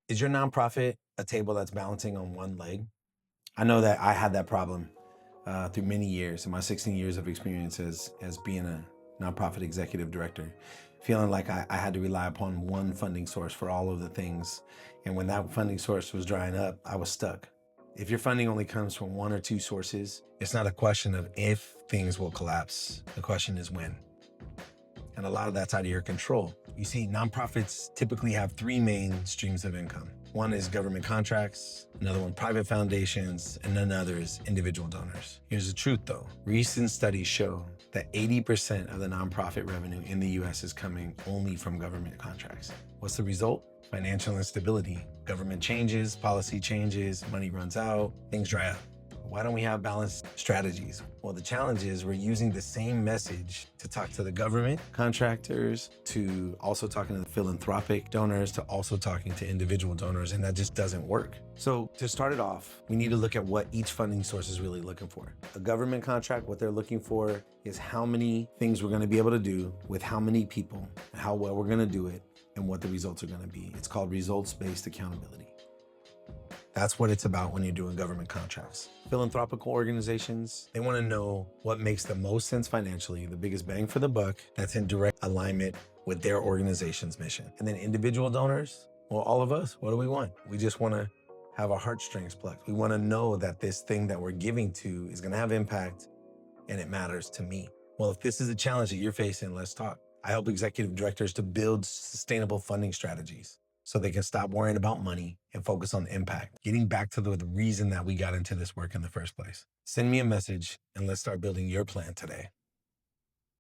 Is your nonprofit a table that's balancing on one leg? I know that I had that problem through many years in my 16 years of experience as being a nonprofit executive director, feeling like I had to rely upon one funding source for all of the things. And when that funding source was drying up, I was stuck. If your funding only comes from one or two sources, it's not a question of if things will collapse. The question is when. And a lot of that's out of your control. You see, nonprofits typically have three main streams of income. One is government contracts, another one private foundations, and another is individual donors. Here's the truth though. Recent studies show that 80% of the nonprofit revenue in the US is coming only from government contracts. What's the result? Financial instability. Government changes, policy changes, money runs out, things dry up. Why don't we have balanced strategies? Well, the challenge is we're using the same message to talk to the government contractors, to also talking to the philanthropic donors, to also talking to individual donors, and that just doesn't work. So to start it off, we need to look at what each funding source is really looking for. A government contract, what they're looking for is how many things we're gonna be able to do with how many people, how well we're gonna do it, and what the results are gonna be. It's called results-based accountability. That's what it's about when you're doing government contracts. Philanthropical organizations, they want to know what makes the most sense financially, the biggest bang for the buck, that's in direct alignment with their organization's mission. And then individual donors, well, all of us, what do we want? We just want to have our heartstrings plucked. We want to know that this thing that we're giving to is going to have impact and it matters to me. Well, if this is a challenge that you're facing, let's talk. I help executive directors to build sustainable funding strategies so they can stop worrying about money and focus on impact, getting back to the reason that we got into this work in the first place. Send me a message and let's start building your plan today.